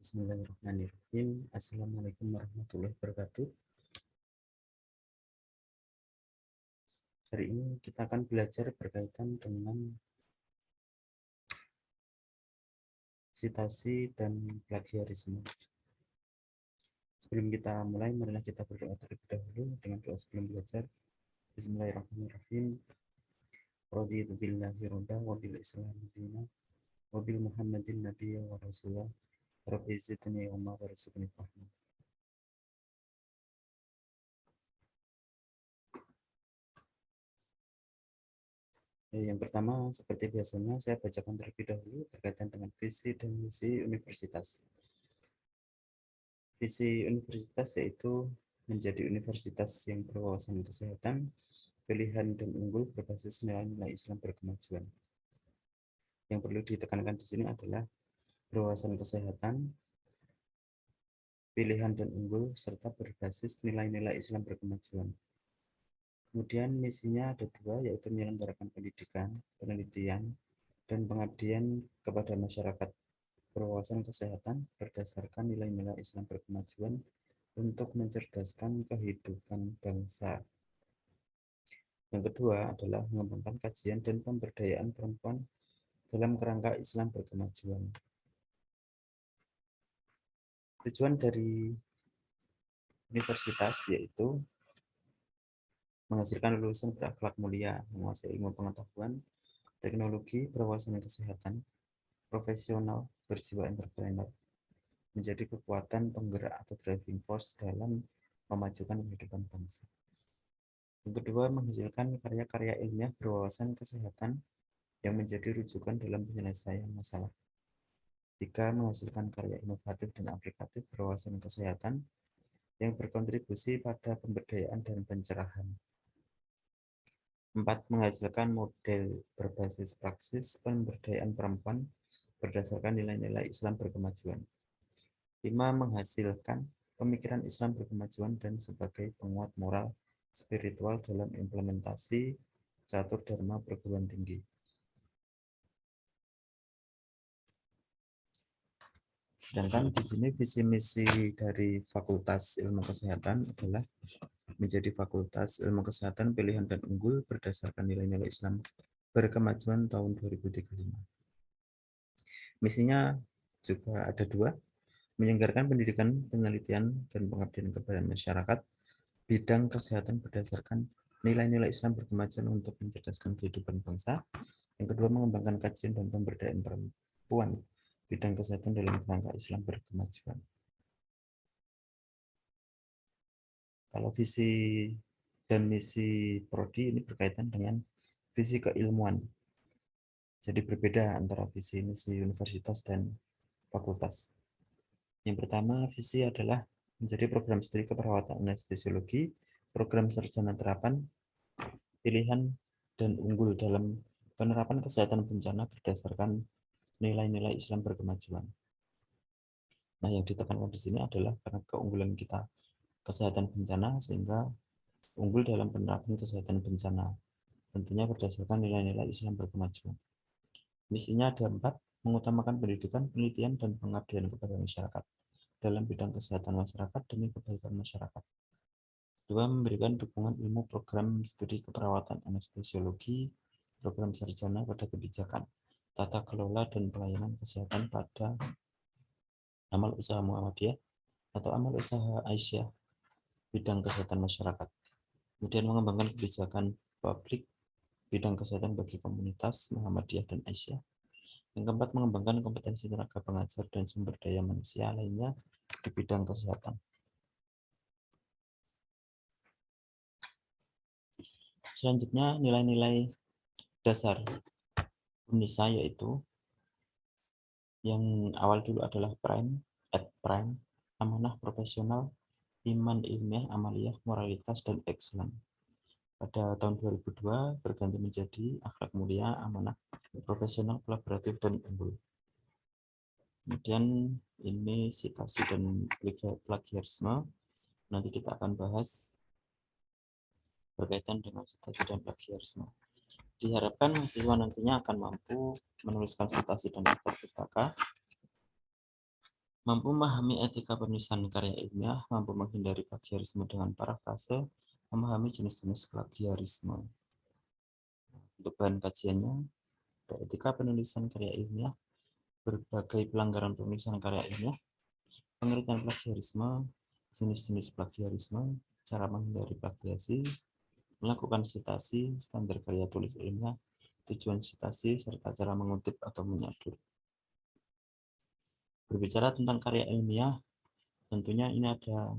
Bismillahirrahmanirrahim. Assalamualaikum warahmatullahi wabarakatuh. Hari ini kita akan belajar berkaitan dengan citasi dan plagiarisme. Sebelum kita mulai, marilah kita berdoa terlebih dahulu dengan doa sebelum belajar. Bismillahirrahmanirrahim. Raditu billahi rabba wa bil islami dina wa bil muhammadin nabiyya wa rasulah. Rabbi zidni ilma warzuqni fahma. Yang pertama, seperti biasanya, saya bacakan terlebih dahulu berkaitan dengan visi dan misi universitas. Visi universitas yaitu menjadi universitas yang berwawasan kesehatan, pilihan dan unggul berbasis nilai-nilai Islam berkemajuan. Yang perlu ditekankan di sini adalah berwawasan kesehatan, pilihan dan unggul, serta berbasis nilai-nilai Islam berkemajuan. Kemudian misinya ada dua, yaitu menyelenggarakan pendidikan, penelitian, dan pengabdian kepada masyarakat berwawasan kesehatan berdasarkan nilai-nilai Islam berkemajuan untuk mencerdaskan kehidupan bangsa. Yang kedua adalah mengembangkan kajian dan pemberdayaan perempuan dalam kerangka Islam berkemajuan. Tujuan dari universitas yaitu menghasilkan lulusan berakhlak mulia, menguasai ilmu pengetahuan, teknologi, berwawasan kesehatan, profesional, berjiwa entrepreneur, menjadi kekuatan penggerak atau driving force dalam memajukan kehidupan bangsa. Yang kedua, menghasilkan karya-karya ilmiah berwawasan kesehatan yang menjadi rujukan dalam penyelesaian masalah. Tiga, menghasilkan karya inovatif dan aplikatif berwawasan kesehatan yang berkontribusi pada pemberdayaan dan pencerahan. Empat, menghasilkan model berbasis praksis pemberdayaan perempuan berdasarkan nilai-nilai Islam berkemajuan. Lima, menghasilkan pemikiran Islam berkemajuan dan sebagai penguat moral spiritual dalam implementasi catur dharma perguruan tinggi. Sedangkan di sini visi misi dari Fakultas Ilmu Kesehatan adalah menjadi Fakultas Ilmu Kesehatan pilihan dan unggul berdasarkan nilai-nilai Islam berkemajuan tahun 2035. Misinya juga ada dua, menyelenggarakan pendidikan, penelitian, dan pengabdian kepada masyarakat bidang kesehatan berdasarkan nilai-nilai Islam berkemajuan untuk mencerdaskan kehidupan bangsa. Yang kedua, mengembangkan kajian dan pemberdayaan perempuan bidang kesehatan dalam kerangka Islam berkemajuan. Kalau visi dan misi prodi ini berkaitan dengan visi keilmuan. Jadi berbeda antara visi misi universitas dan fakultas. Yang pertama, visi adalah menjadi program studi keperawatan anestesiologi, program sarjana terapan, pilihan dan unggul dalam penerapan kesehatan bencana berdasarkan nilai-nilai Islam berkemajuan. Nah, yang ditekankan di sini adalah karena keunggulan kita kesehatan bencana sehingga unggul dalam penerapan kesehatan bencana, tentunya berdasarkan nilai-nilai Islam berkemajuan. Misinya ada 4, mengutamakan pendidikan, penelitian, dan pengabdian kepada masyarakat dalam bidang kesehatan masyarakat demi kebaikan masyarakat. 2, memberikan dukungan ilmu program studi keperawatan anestesiologi, program sarjana pada kebijakan, tata kelola dan pelayanan kesehatan pada amal usaha Muhammadiyah atau amal usaha Aisyah bidang kesehatan masyarakat. Kemudian mengembangkan kebijakan publik bidang kesehatan bagi komunitas Muhammadiyah dan Aisyah. Yang keempat, mengembangkan kompetensi tenaga pengajar dan sumber daya manusia lainnya di bidang kesehatan. Selanjutnya, nilai-nilai dasar UNISA yaitu yang awal dulu adalah prime, amanah profesional, iman ilmiah, amaliyah, moralitas, dan excellent. Pada tahun 2002 berganti menjadi akhlak mulia, amanah profesional, kolaboratif, dan unggul. Kemudian ini citasi dan plagiarisme. Nanti kita akan bahas berkaitan dengan citasi dan plagiarisme. Diharapkan mahasiswa nantinya akan mampu menuliskan citasi dan daftar pustaka Mampu memahami etika penulisan karya ilmiah, mampu menghindari plagiarisme dengan parafrase, memahami jenis-jenis plagiarisme. Untuk bahan kajiannya, etika penulisan karya ilmiah, berbagai pelanggaran penulisan karya ilmiah, pengertian plagiarisme, jenis-jenis plagiarisme, cara menghindari plagiasi, melakukan sitasi, standar karya tulis ilmiah, tujuan sitasi, serta cara mengutip atau menyadur. Berbicara tentang karya ilmiah, tentunya ini ada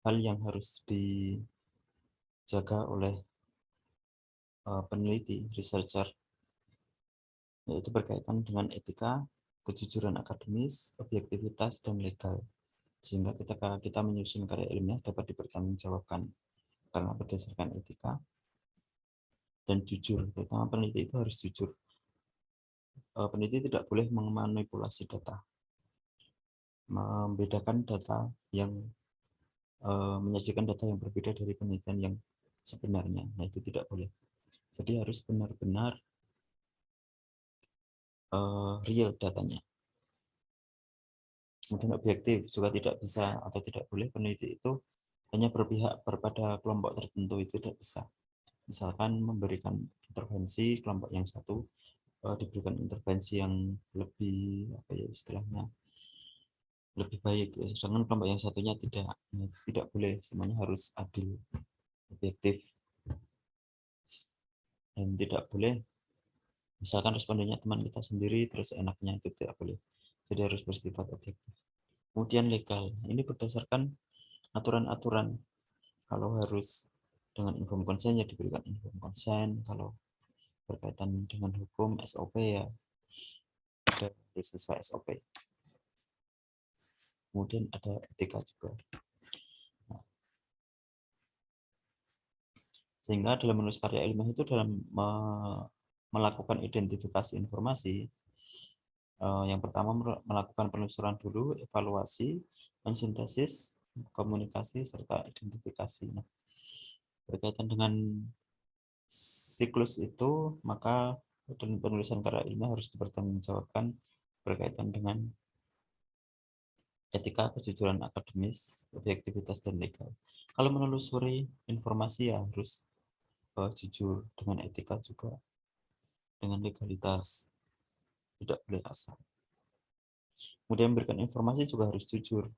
hal yang harus dijaga oleh peneliti, researcher, yaitu berkaitan dengan etika, kejujuran akademis, objektivitas, dan legal. Sehingga ketika kita menyusun karya ilmiah dapat dipertanggungjawabkan karena berdasarkan etika dan jujur. Terutama peneliti itu harus jujur. Peneliti tidak boleh memanipulasi data, membedakan data yang menyajikan data yang berbeda dari penelitian yang sebenarnya. Nah, itu tidak boleh. Jadi harus benar-benar real datanya. Kemudian objektif juga tidak bisa atau tidak boleh peneliti itu hanya berpihak kepada kelompok tertentu, itu tidak bisa. Misalkan memberikan intervensi kelompok yang satu, diberikan intervensi yang lebih apa ya istilahnya lebih baik, sedangkan kelompok yang satunya tidak boleh. Semuanya harus adil, objektif, dan tidak boleh misalkan respondennya teman kita sendiri terus enaknya, itu tidak boleh. Jadi harus bersifat objektif. Kemudian legal, ini berdasarkan aturan-aturan. Kalau harus dengan inform consent ya diberikan inform consent, kalau berkaitan dengan hukum SOP ya harus sesuai SOP. Kemudian ada etika juga. Nah, sehingga dalam menulis karya ilmiah itu dalam melakukan identifikasi informasi, yang pertama melakukan penelusuran dulu, evaluasi, mensintesis, komunikasi, serta identifikasi. Nah, berkaitan dengan siklus itu, maka penulisan karya ilmiah harus dipertanggungjawabkan berkaitan dengan etika, kejujuran akademis, objektivitas, dan legal. Kalau menelusuri informasi ya harus jujur, dengan etika juga, dengan legalitas, tidak boleh asal. Kemudian memberikan informasi juga harus jujur,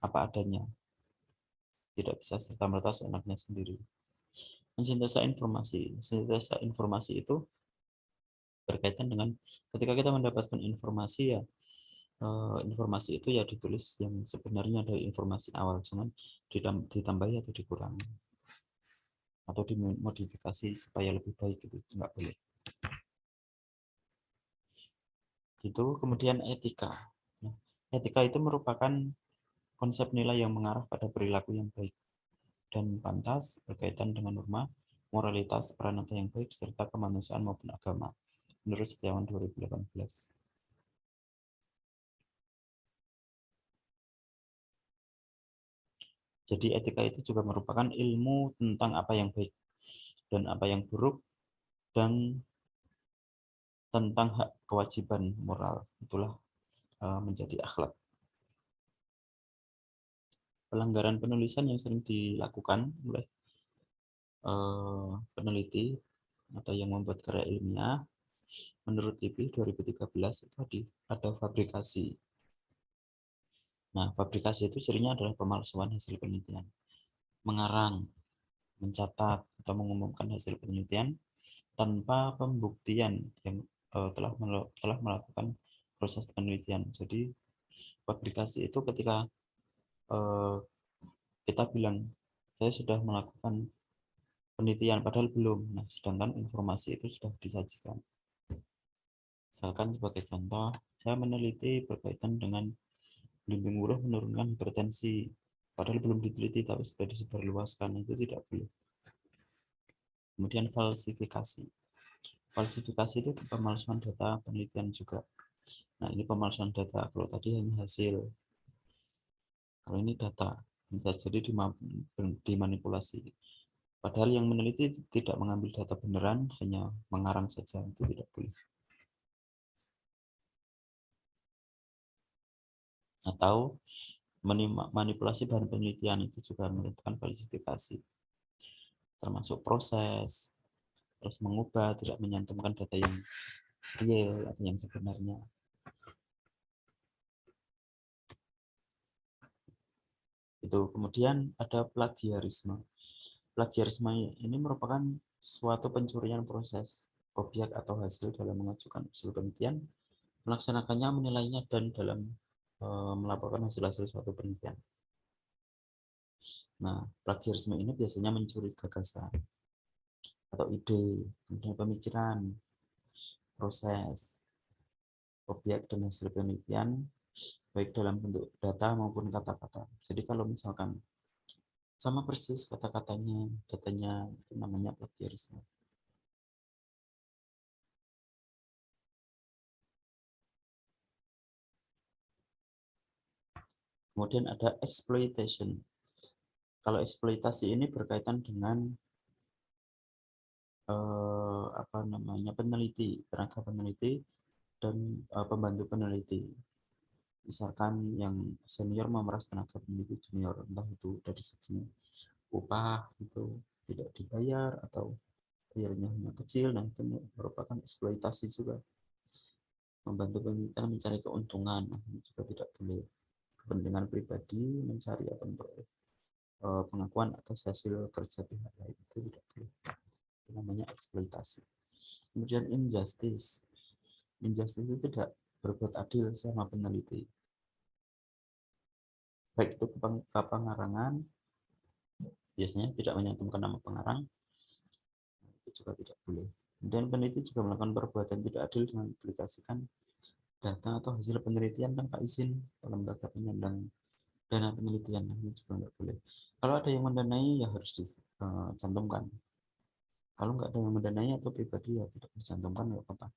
apa adanya, tidak bisa serta-merta seenaknya sendiri. Mensintesa informasi itu berkaitan dengan ketika kita mendapatkan informasi ya, informasi itu ya ditulis yang sebenarnya dari informasi awal, jangan ditambahi atau dikurangi atau dimodifikasi supaya lebih baik, itu nggak boleh. Itu kemudian etika. Nah, etika itu merupakan konsep nilai yang mengarah pada perilaku yang baik dan pantas berkaitan dengan norma, moralitas, peranata yang baik, serta kemanusiaan maupun agama, menurut Setiawan 2018. Jadi etika itu juga merupakan ilmu tentang apa yang baik dan apa yang buruk, dan tentang hak kewajiban moral. Itulah menjadi akhlak. Pelanggaran penulisan yang sering dilakukan oleh peneliti atau yang membuat karya ilmiah menurut LIPI 2013 itu ada fabrikasi. Nah, fabrikasi itu cirinya adalah pemalsuan hasil penelitian, mengarang, mencatat, atau mengumumkan hasil penelitian tanpa pembuktian yang telah melakukan proses penelitian. Jadi, fabrikasi itu ketika kita bilang, saya sudah melakukan penelitian, padahal belum. Nah, sedangkan informasi itu sudah disajikan. Misalkan sebagai contoh, saya meneliti berkaitan dengan belimbing buruh menurunkan hipertensi, padahal belum diteliti tapi sudah disebarluaskan, itu tidak boleh. Kemudian falsifikasi. Falsifikasi itu pemalsuan data penelitian juga. Nah, ini pemalsuan data. Kalau tadi hanya hasil, kalau ini data, bisa jadi dimanipulasi. Padahal yang meneliti tidak mengambil data beneran, hanya mengarang saja, itu tidak boleh. atau manipulasi bahan penelitian itu juga merupakan falsifikasi, termasuk proses, terus mengubah, tidak menyantumkan data yang real atau yang sebenarnya. Itu kemudian ada plagiarisme. Plagiarisme ini merupakan suatu pencurian proses, objek atau hasil dalam mengajukan usul penelitian, melaksanakannya, menilainya, dan dalam melaporkan hasil-hasil suatu penelitian. Nah, plagiarisme ini biasanya mencuri gagasan atau ide, kemudian pemikiran, proses, objek, dan hasil penelitian, baik dalam bentuk data maupun kata-kata. Jadi kalau misalkan sama persis kata-katanya, datanya, itu namanya plagiarisme. Kemudian ada exploitation. Kalau eksploitasi ini berkaitan dengan peneliti, tenaga peneliti dan pembantu peneliti. Misalkan yang senior memeras tenaga peneliti junior, entah itu dari segi upah itu tidak dibayar atau bayarnya hanya kecil, dan itu merupakan eksploitasi juga. Membantu penelitian mencari keuntungan, ini juga tidak boleh. Kepentingan pribadi mencari atau memperoleh pengakuan atas hasil kerja pihak lain, itu tidak boleh. Itu namanya eksploitasi. Kemudian injustice. Injustice itu tidak berbuat adil sama peneliti. Baik itu pengarangan, biasanya tidak menyantumkan nama pengarang, itu juga tidak boleh. Dan peneliti juga melakukan perbuatan tidak adil dengan mempublikasikan data atau hasil penelitian tanpa izin dalam lembaga penyandang dana penelitian, ini juga tidak boleh. Kalau ada yang mendanai ya harus dicantumkan. Kalau nggak ada yang mendanai atau pribadi ya tidak dicantumkan, nggak apa-apa.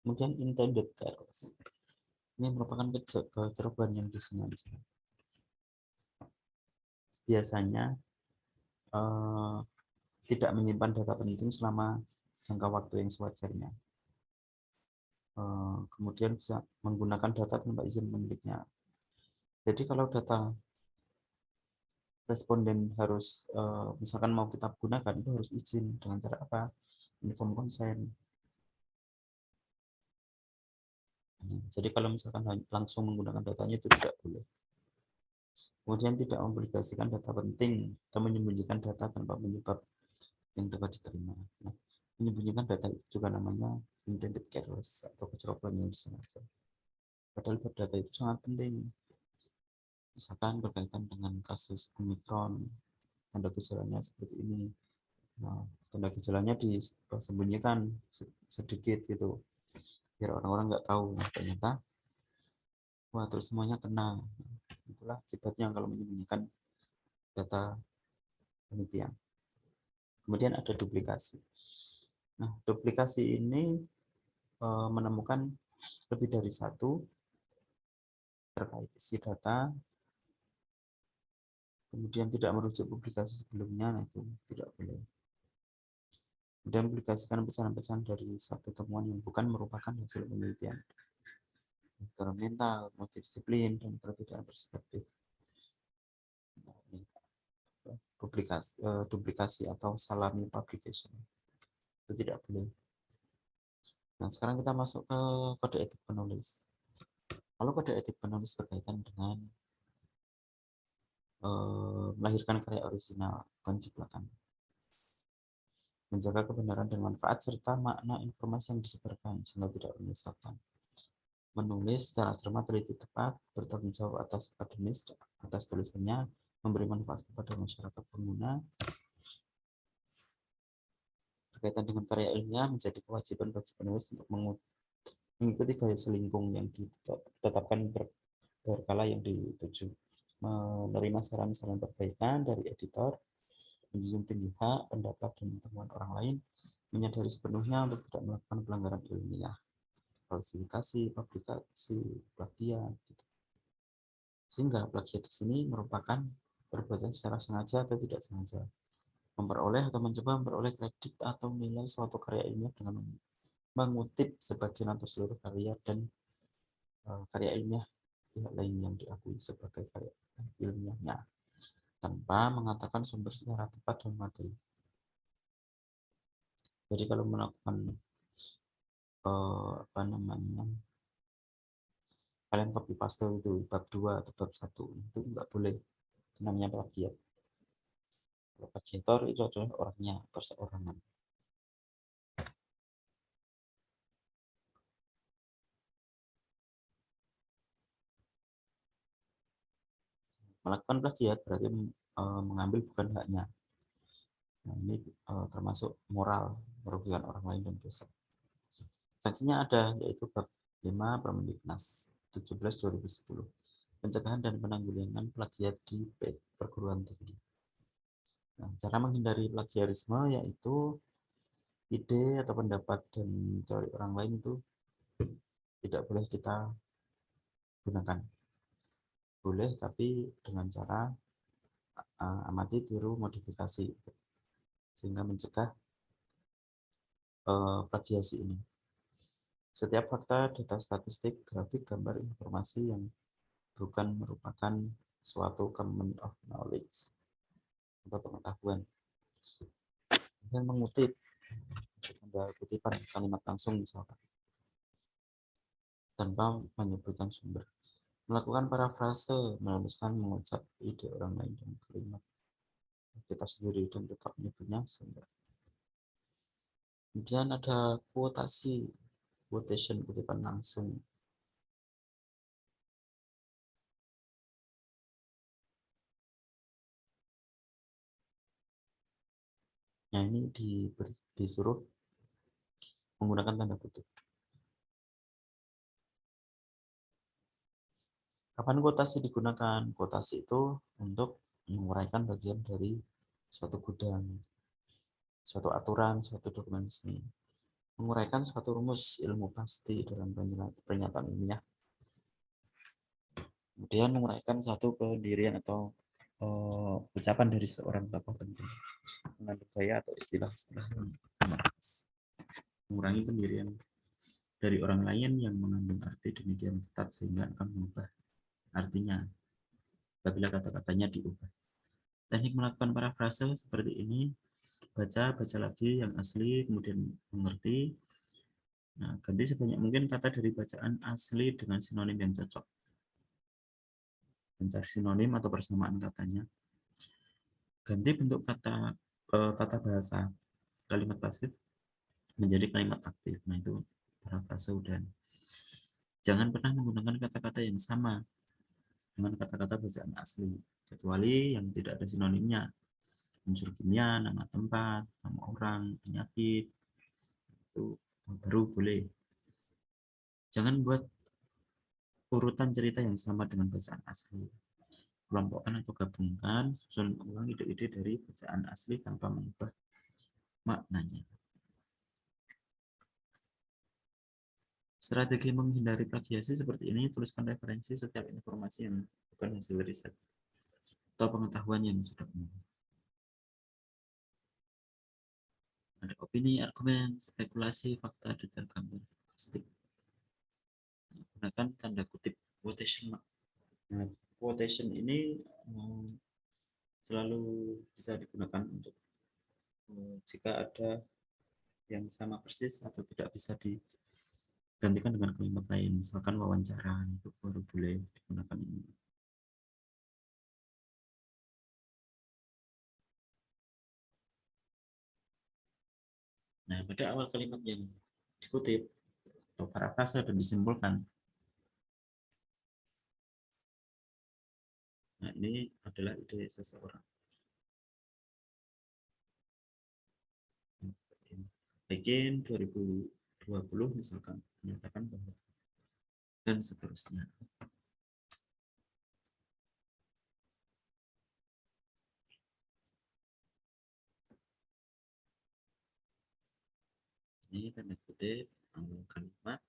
Kemudian intended careless. Ini merupakan kecerobohan yang disengaja. Biasanya tidak menyimpan data penting selama jangka waktu yang sewajarnya. Kemudian bisa menggunakan data tanpa izin pemiliknya. Jadi kalau data responden harus misalkan mau kita gunakan, itu harus izin dengan cara apa? Inform consent. Jadi kalau misalkan langsung menggunakan datanya itu tidak boleh. Kemudian tidak mempublikasikan data penting atau menyembunyikan data tanpa penyebab yang dapat diterima. Nah, menyembunyikan data itu juga namanya intended careless atau kecerobohan yang disengaja. Padahal data itu sangat penting. Misalkan berkaitan dengan kasus Omicron, tanda gejalanya seperti ini. Nah, tanda gejalanya disembunyikan sedikit gitu, biar orang-orang nggak tahu. Nah, ternyata wah terus semuanya kena. Itulah akibatnya kalau menyembunyikan data penelitian. Kemudian ada duplikasi. Nah, duplikasi ini menemukan lebih dari satu terkait isi data, kemudian tidak merujuk publikasi sebelumnya, nah itu tidak boleh. Dan publikasikan pesan-pesan dari satu temuan yang bukan merupakan hasil penelitian, mental, multidisiplin, dan perbedaan perspektif. Nah, ini duplikasi atau salami publication itu tidak boleh. Nah, sekarang kita masuk ke kode etik penulis. Kalau kode etik penulis berkaitan dengan melahirkan karya original, bukan ciplakan. Menjaga kebenaran dan manfaat serta makna informasi yang disebarkan sehingga tidak menyesatkan. Menulis secara cermat, teliti, tepat, bertanggung jawab atas akademis, atas tulisannya, memberi manfaat kepada masyarakat pengguna. Berkaitan dengan karya ilmiah, menjadi kewajiban bagi penulis untuk mengikuti gaya selingkung yang ditetapkan berkala yang dituju. Menerima saran-saran perbaikan dari editor, menjunjung tinggi hak, pendapat, dan temuan orang lain, menyadari sepenuhnya untuk tidak melakukan pelanggaran ilmiah, falsifikasi, publikasi, plagiat. Gitu. Sehingga plagiat di sini merupakan perbuatan secara sengaja atau tidak sengaja, memperoleh atau mencoba memperoleh kredit atau nilai suatu karya ilmiah dengan mengutip sebagian atau seluruh karya dan karya ilmiah pihak lain yang diakui sebagai karya ilmiahnya tanpa mengatakan sumber secara tepat dan memadai. Jadi kalau melakukan apa namanya, kalian copy paste itu bab 2 atau bab 1 itu nggak boleh, itu namanya plagiat. Plagiator itu adalah orangnya, perseorangan. Melakukan plagiat berarti mengambil bukan haknya. Nah, ini termasuk moral, merugikan orang lain dan dosa. Sanksinya ada, yaitu bab 5 Permendiknas 17/2010, pencegahan dan penanggulangan plagiat di perguruan tinggi. Nah, cara menghindari plagiarisme yaitu ide atau pendapat dan teori orang lain itu tidak boleh kita gunakan. Boleh, tapi dengan cara amati, tiru, modifikasi, sehingga mencegah plagiasi ini. Setiap fakta, data statistik, grafik, gambar, informasi yang bukan merupakan suatu common of knowledge atau pengetahuan. Dan mengutip, ada kutipan kalimat langsung misalkan, tanpa menyebutkan sumber. Melakukan parafrase, menuliskan, mengucap ide orang lain dan kalimat kita sendiri dan tetap menyebutnya sumber. Kemudian ada kuotasi, quotation, kutipan langsung. Nah, ini disuruh menggunakan tanda kutip. Kapan kuotasi digunakan? Kuotasi itu untuk menguraikan bagian dari suatu gudang, suatu aturan, suatu dokumen resmi. Menguraikan suatu rumus ilmu pasti dalam pernyataan ilmiah. Kemudian menguraikan satu pendirian atau ucapan dari seorang tokoh penting, mengandung gaya atau istilah-istilah yang mengurangi pendirian dari orang lain yang mengandung arti demikian ketat sehingga akan mengubah artinya apabila kata-katanya diubah. Teknik melakukan parafrase seperti ini: baca lagi yang asli, kemudian mengerti. Nah, ganti sebanyak mungkin kata dari bacaan asli dengan sinonim yang cocok. Mencari sinonim atau persamaan katanya. Ganti bentuk tata bahasa kalimat pasif menjadi kalimat aktif. Nah, itu parafrase udah. Jangan pernah menggunakan kata-kata yang sama dengan kata-kata bacaan asli, kecuali yang tidak ada sinonimnya. Unsur kimia, nama tempat, nama orang, penyakit, itu baru boleh. Jangan buat urutan cerita yang sama dengan bacaan asli. Kelompokkan atau gabungkan, susun ulang ide-ide dari bacaan asli tanpa mengubah maknanya. Strategi menghindari plagiasi seperti ini: tuliskan referensi setiap informasi yang bukan hasil riset atau pengetahuan yang sudah umum. Ada opini, argumen, spekulasi, fakta, detail, gambar, statistik. Gunakan tanda kutip, quotation mark. Nah, quotation ini selalu bisa digunakan untuk jika ada yang sama persis atau tidak bisa digantikan dengan kalimat lain, misalkan wawancara, itu baru boleh digunakan ini. Nah, pada awal kalimat yang dikutip atau parafrase dan disimpulkan, nah ini adalah ide seseorang. Bikin 2020 misalkan menyatakan bahwa dan seterusnya. Ini tanda kutip kalimat.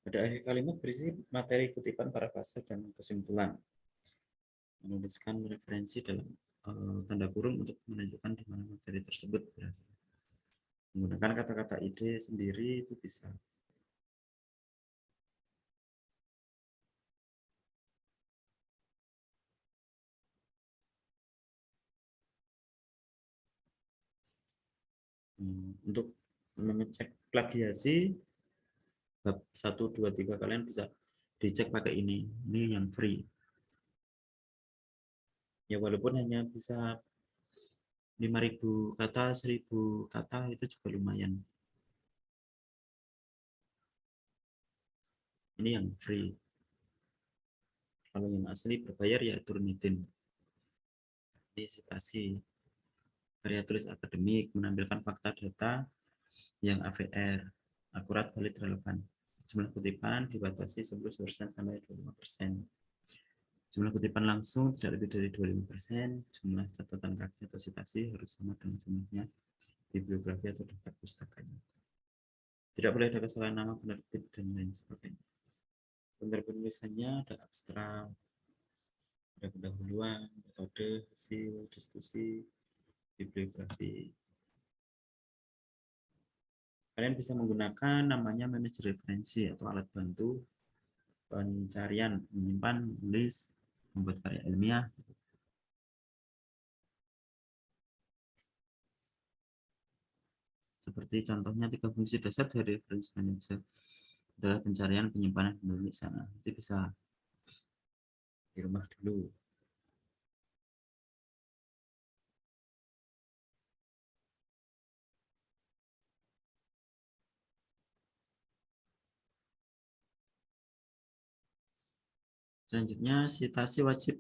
Pada akhir kalimat berisi materi kutipan, parafrase, dan kesimpulan. Menuliskan referensi dalam tanda kurung untuk menunjukkan di mana materi tersebut berasal. Menggunakan kata-kata ide sendiri itu bisa. Untuk mengecek plagiasi bab 1, 2, 3 kalian bisa dicek pakai ini. Ini yang free. Ya walaupun hanya bisa 5.000 kata, 1.000 kata itu juga lumayan. Ini yang free. Kalau yang asli berbayar ya Turnitin. Ini citasi karya tulis akademik menampilkan fakta data yang AVR, akurat, valid, relevan. Jumlah kutipan dibatasi 10% sampai 25%. Jumlah kutipan langsung tidak lebih dari 25%. Jumlah catatan kaki atau citasi harus sama dengan jumlahnya bibliografi atau daftar pustakanya. Tidak boleh ada kesalahan nama penerbit dan lain sebagainya. Standar penulisannya ada abstrak, ada pendahuluan, metode, hasil, diskusi, bibliografi. Kalian bisa menggunakan namanya manajer referensi atau alat bantu pencarian, menyimpan, menulis, membuat karya ilmiah. Seperti contohnya 3 fungsi dasar dari reference manager adalah pencarian, penyimpanan, penulisan. Nanti bisa di rumah dulu. Selanjutnya, citasi wajib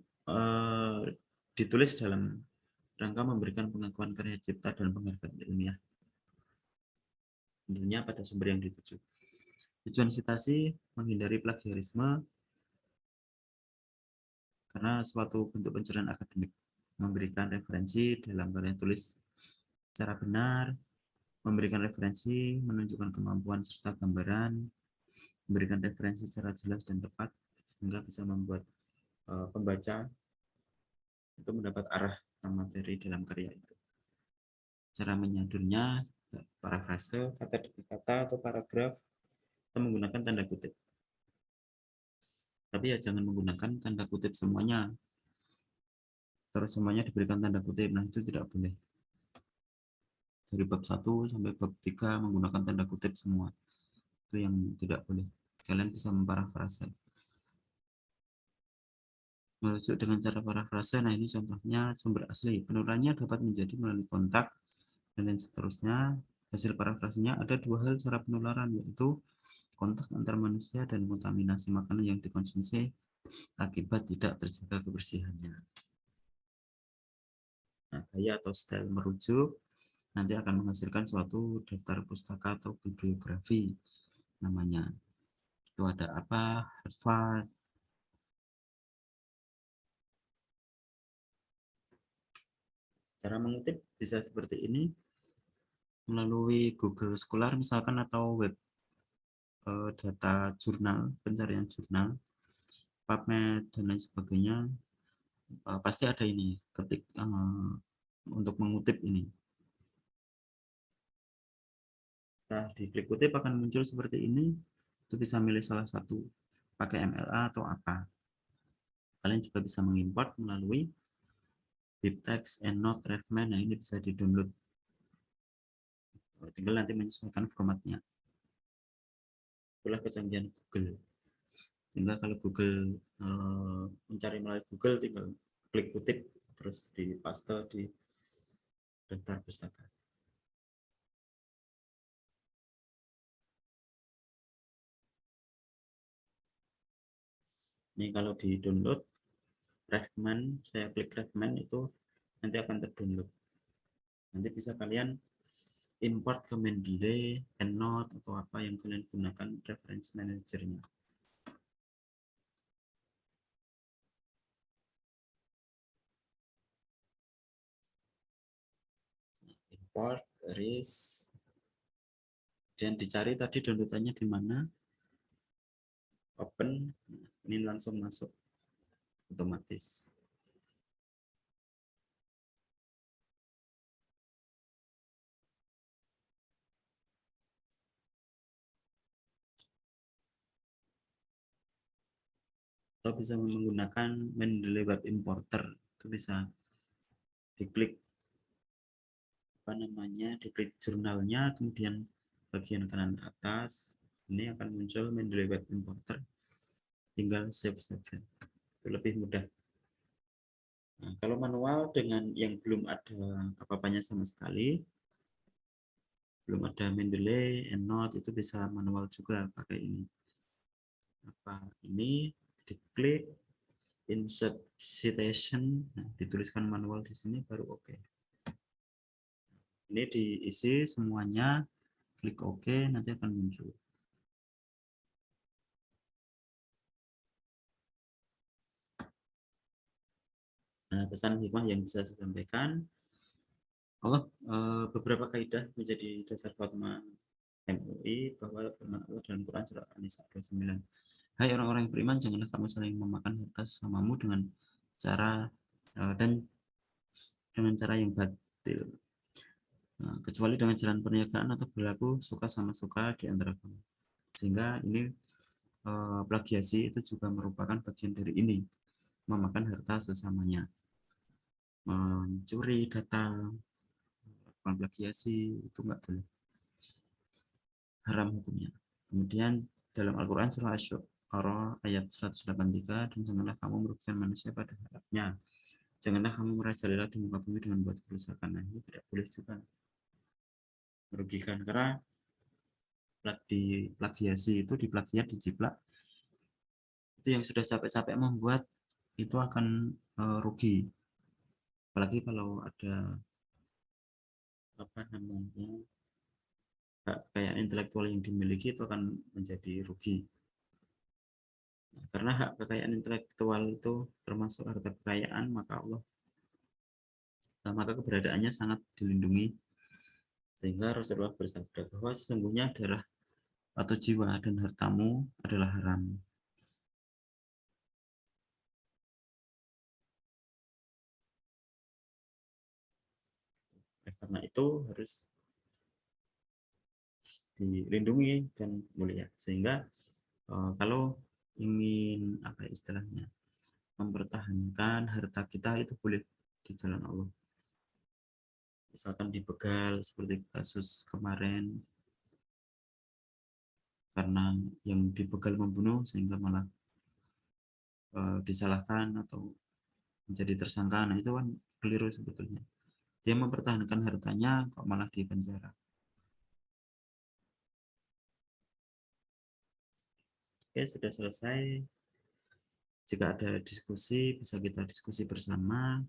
ditulis dalam rangka memberikan pengakuan karya cipta dan penghargaan ilmiah. Tentunya pada sumber yang dituju. Tujuan citasi menghindari plagiarisme karena suatu bentuk pencurian akademik, memberikan referensi dalam karya tulis secara benar, memberikan referensi, menunjukkan kemampuan serta gambaran, memberikan referensi secara jelas dan tepat, sehingga bisa membuat pembaca itu mendapat arah tentang materi dalam karya itu. Cara menyadurnya, parafrase, kata demi kata, atau paragraf, kita menggunakan tanda kutip. Tapi ya jangan menggunakan tanda kutip semuanya. Terus semuanya diberikan tanda kutip, nah itu tidak boleh. Dari bab 1 sampai bab 3 menggunakan tanda kutip semua. Itu yang tidak boleh. Kalian bisa memparafrase. Merujuk dengan cara parafrase, nah ini contohnya sumber asli. Penurutannya dapat menjadi melalui kontak, dan lain seterusnya. Hasil parafrasenya ada 2 hal cara penularan, yaitu kontak antar manusia dan kontaminasi makanan yang dikonsumsi akibat tidak terjaga kebersihannya. Nah, gaya atau style merujuk nanti akan menghasilkan suatu daftar pustaka atau bibliografi namanya. Itu ada apa? Harvard. Cara mengutip bisa seperti ini melalui Google Scholar misalkan atau web data jurnal, pencarian jurnal, PubMed dan lain sebagainya. Pasti ada ini ketik untuk mengutip ini. Setelah diklik kutip akan muncul seperti ini. Itu bisa milih salah satu, pakai MLA atau apa. Kalian juga bisa mengimport melalui BibTeX, EndNote, Revman. Nah, ini bisa di-download. Tinggal nanti menyesuaikan formatnya. Itulah kecanggihan Google. Sehingga kalau Google mencari melalui Google, tinggal klik kutip, terus di paste di daftar pustaka. Ini kalau di download Revman, saya klik Revman itu nanti akan terdownload. Nanti bisa kalian import ke Mendeley, EndNote atau apa yang kalian gunakan reference managernya. Import, RIS, dan dicari tadi downloadannya di mana, open, ini langsung masuk otomatis. atau bisa menggunakan Mendeley Web Importer. Itu bisa diklik diklik jurnalnya, kemudian bagian kanan atas ini akan muncul Mendeley Web Importer, tinggal save saja, itu lebih mudah. Nah, kalau manual dengan yang belum ada apa-apanya sama sekali, belum ada Mendeley, EndNote, itu bisa manual juga pakai ini. Ini diklik insert citation, nah, dituliskan manual di sini baru oke. Ini diisi semuanya, klik oke, nanti akan muncul. Nah, pesan hikmah yang bisa saya sampaikan, beberapa kaidah menjadi dasar fatwa MUI bahwa firman Allah dalam Quran surah An-Nisa 29. Hai orang-orang yang beriman, janganlah kamu saling memakan harta sesamamu dengan cara yang batil. Nah, kecuali dengan jalan perniagaan atau berlaku suka sama suka di antara kamu. Sehingga ini plagiasi itu juga merupakan bagian dari ini, memakan harta sesamanya, mencuri data, plagiasi, itu enggak boleh, haram hukumnya. Kemudian dalam Al-Quran surah Asy-Syu'ara ayat 183, dan janganlah kamu merugikan manusia pada harapnya, janganlah kamu merajalela di muka bumi dengan buat kerusakan. Nah, ini tidak boleh juga merugikan, karena di plagiasi itu, di plagiat, dijiplak, itu yang sudah capek-capek membuat itu akan rugi. Apalagi kalau ada hak kekayaan intelektual yang dimiliki, itu akan menjadi rugi. Nah, karena hak kekayaan intelektual itu termasuk harta kekayaan, maka keberadaannya sangat dilindungi, sehingga Rasulullah bersabda bahwa sesungguhnya darah atau jiwa dan hartamu adalah haram. Karena itu harus dilindungi dan mulia, sehingga kalau ingin istilahnya mempertahankan harta kita, itu boleh di jalan Allah. Misalkan dibegal seperti kasus kemarin, karena yang dibegal membunuh sehingga malah disalahkan atau menjadi tersangka. Nah, itu kan keliru sebetulnya. Dia mempertahankan hartanya kok malah di penjara. Oke, sudah selesai. Jika ada diskusi, bisa kita diskusi bersama.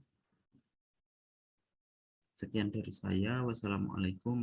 Sekian dari saya. Wassalamualaikum